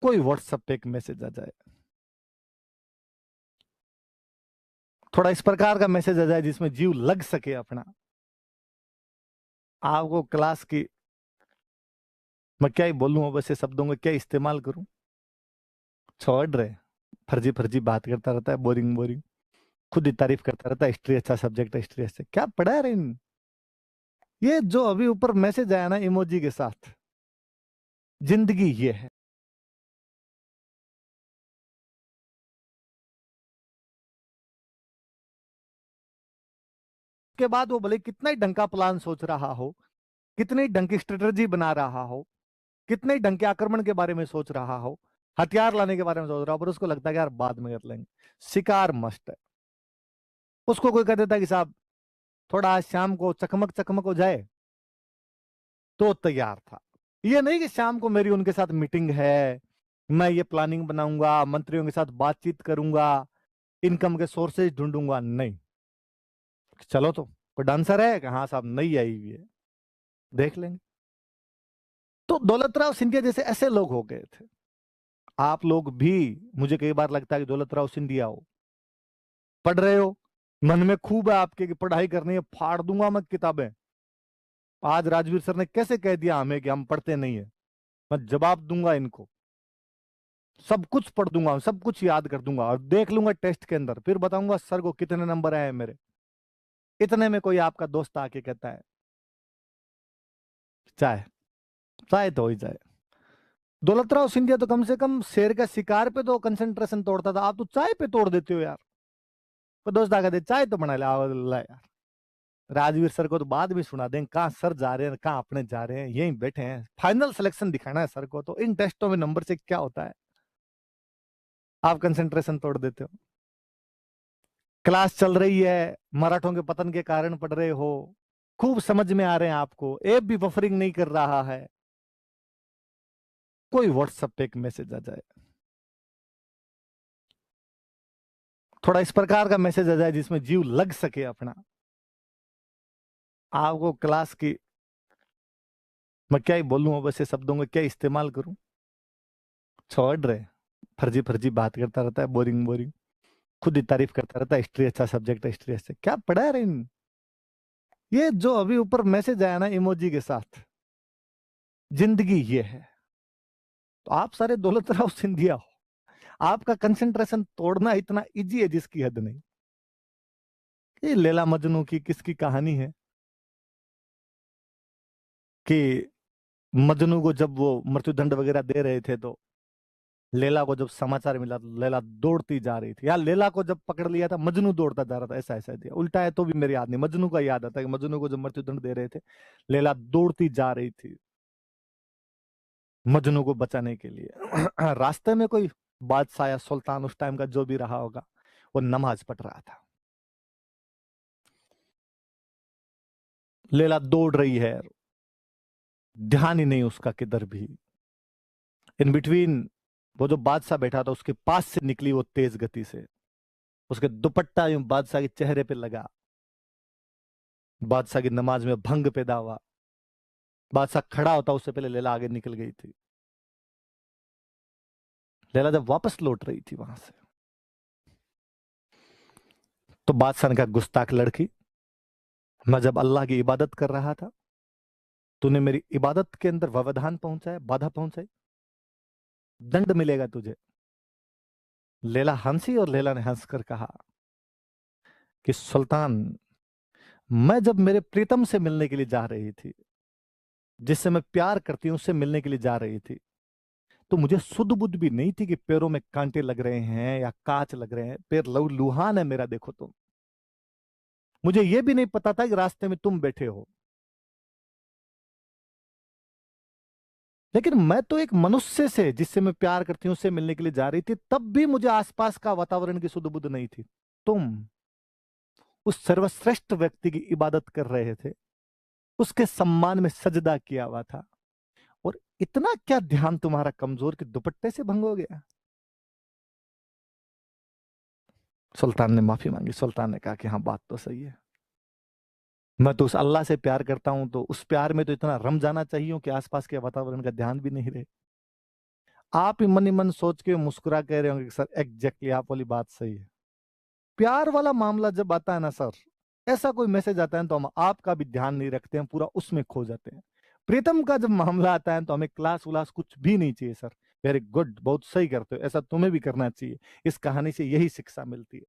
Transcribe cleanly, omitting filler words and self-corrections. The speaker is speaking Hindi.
कोई व्हाट्सएप पे एक मैसेज आ जाए, थोड़ा इस प्रकार का मैसेज आ जाए जिसमें जीव लग सके अपना। आपको क्लास की, मैं क्या ही बोलूं, अब ऐसे शब्दों का क्या इस्तेमाल करूं। छोड़ रहे, फर्जी फर्जी बात करता रहता है, बोरिंग बोरिंग, खुद ही तारीफ करता रहता है, हिस्ट्री अच्छा सब्जेक्ट है, हिस्ट्री अच्छा। क्या पढ़ा रहे इन, ये जो अभी ऊपर मैसेज आया ना इमोजी के साथ, जिंदगी ये है। के बाद वो भले कितना ही ढंग का प्लान सोच रहा हो, कितनी ही ढंग की स्ट्रेटजी बना रहा हो, कितने ही ढंग के आक्रमण के बारे में सोच रहा हो, हथियार लाने के बारे में सोच रहा हो, पर उसको लगता है कि यार बाद में कर लेंगे। शिकार मस्त है। उसको कोई कह देता है कि साहब थोड़ा आज शाम को चकमक चकमक हो जाए, तो तैयार था। ये नहीं कि शाम को मेरी उनके साथ मीटिंग है, मैं ये प्लानिंग बनाऊंगा, मंत्रियों के साथ बातचीत करूंगा, इनकम के सोर्सेज ढूंढूंगा, नहीं। चलो तो कोई डांसर है कि हाँ साहब नई आई हुई है, देख लेंगे। तो दौलतराव सिंधिया जैसे ऐसे लोग हो गए थे। आप लोग भी, मुझे कई बार लगता है कि दौलतराव सिंधिया हो, पढ़ रहे हो, मन में खूब है आपके कि पढ़ाई करनी है, फाड़ दूंगा मैं किताबें। आज राजवीर सर ने कैसे कह दिया हमें कि हम पढ़ते नहीं है, मैं जवाब दूंगा इनको, सब कुछ पढ़ दूंगा, सब कुछ याद कर दूंगा और देख लूंगा टेस्ट के अंदर, फिर बताऊंगा सर को कितने नंबर आए हैं मेरे। इतने में कोई आपका दोस्त आके कहता है चाय, चाय तो हो ही जाए। दौलतराव सिंधिया तो कम से कम शेर का शिकार पे तो कंसंट्रेशन तोड़ता था, आप तो चाय पे तोड़ देते हो यार। तो दोस्त आके दे चाय तो बना ले, आओ ला यार। राजवीर सर को तो बाद में सुना दें, कहाँ सर जा रहे हैं, कहाँ अपने जा रहे हैं, यहीं बैठे हैं, फाइनल सिलेक्शन दिखाना है सर को, तो इन टेस्टों में नंबर से क्या होता है। आप कंसंट्रेशन तोड़ देते हो। क्लास चल रही है, मराठों के पतन के कारण पढ़ रहे हो, खूब समझ में आ रहे हैं आपको, एक भी बफरिंग नहीं कर रहा है, कोई व्हाट्सएप पे एक मैसेज आ जाए, थोड़ा इस प्रकार का मैसेज आ जाए जिसमें जीव लग सके अपना। आपको क्लास की, मैं क्या ही बोलूं, अब ऐसे शब्दों का क्या इस्तेमाल करूं। छोड़ रहे, फर्जी फर्जी बात करता रहता है, बोरिंग बोरिंग, खुद ही तारीफ करता रहता है, हिस्ट्री अच्छा सब्जेक्ट है, हिस्ट्री अच्छा। क्या पढ़ा रहे इन, ये जो अभी ऊपर मैसेज आया ना इमोजी के साथ, जिंदगी ये है। तो आप सारे दौलतराव सिंधिया हो, आपका कंसंट्रेशन तोड़ना इतना इजी है जिसकी हद नहीं। ये लैला मजनू की किसकी कहानी है कि मजनू को जब वो मृत्युदंड वगैरह दे रहे थे, तो लैला को जब समाचार मिला तो लैला दौड़ती जा रही थी, या लैला को जब पकड़ लिया था मजनू दौड़ता जा रहा था, ऐसा ऐसा दिया उल्टा है, तो भी मेरे याद नहीं, मजनू का याद आता है कि मजनू को जब मृत्युदंड दे रहे थे, लैला दौड़ती जा रही थी मजनू को बचाने के लिए। रास्ते में कोई बादशाह या सुल्तान उस टाइम का जो भी रहा होगा, वो नमाज पढ़ रहा था। लैला दौड़ रही है, ध्यान ही नहीं उसका किधर भी। इन बिटवीन वो जो बादशाह बैठा था उसके पास से निकली वो तेज गति से, उसके दुपट्टा यूं बादशाह के चेहरे पे लगा, बादशाह की नमाज में भंग पैदा हुआ। बादशाह खड़ा होता उससे पहले लैला आगे निकल गई थी। लैला जब वापस लौट रही थी वहां से, तो बादशाह ने कहा गुस्ताख लड़की, मैं जब अल्लाह की इबादत कर रहा था, तूने मेरी इबादत के अंदर व्यवधान पहुंचाया, बाधा पहुंचाई, दंड मिलेगा तुझे। लैला हंसी और लैला ने हंसकर कहा कि सुल्तान, मैं जब मेरे प्रीतम से मिलने के लिए जा रही थी, जिससे मैं प्यार करती हूं उससे मिलने के लिए जा रही थी, तो मुझे सुध बुध भी नहीं थी कि पैरों में कांटे लग रहे हैं या कांच लग रहे हैं, पैर लुहान है मेरा, देखो तुम। मुझे यह भी नहीं पता था कि रास्ते में तुम बैठे हो। लेकिन मैं तो एक मनुष्य से, जिससे मैं प्यार करती हूं, उससे मिलने के लिए जा रही थी, तब भी मुझे आसपास का वातावरण की सुध बुध नहीं थी। तुम उस सर्वश्रेष्ठ व्यक्ति की इबादत कर रहे थे, उसके सम्मान में सजदा किया हुआ था, और इतना क्या ध्यान तुम्हारा कमजोर कि दुपट्टे से भंग हो गया। सुल्तान ने माफी मांगी। सुल्तान ने कहा कि हाँ बात तो सही है, मैं तो उस अल्लाह से प्यार करता हूं, तो उस प्यार में तो इतना रम जाना चाहिए कि आसपास के वातावरण का ध्यान भी नहीं रहे। आप ही मन सोच के मुस्कुरा कह रहे होंगे कि सर एग्जैक्टली आप वाली बात सही है। प्यार वाला मामला जब आता है ना सर, ऐसा कोई मैसेज आता है तो हम आपका भी ध्यान नहीं रखते हैं, पूरा उसमें खो जाते हैं। प्रीतम का जब मामला आता है तो हमें क्लास व्लास कुछ भी नहीं चाहिए सर। वेरी गुड, बहुत सही करते हो, ऐसा तुम्हें भी करना चाहिए। इस कहानी से यही शिक्षा मिलती है।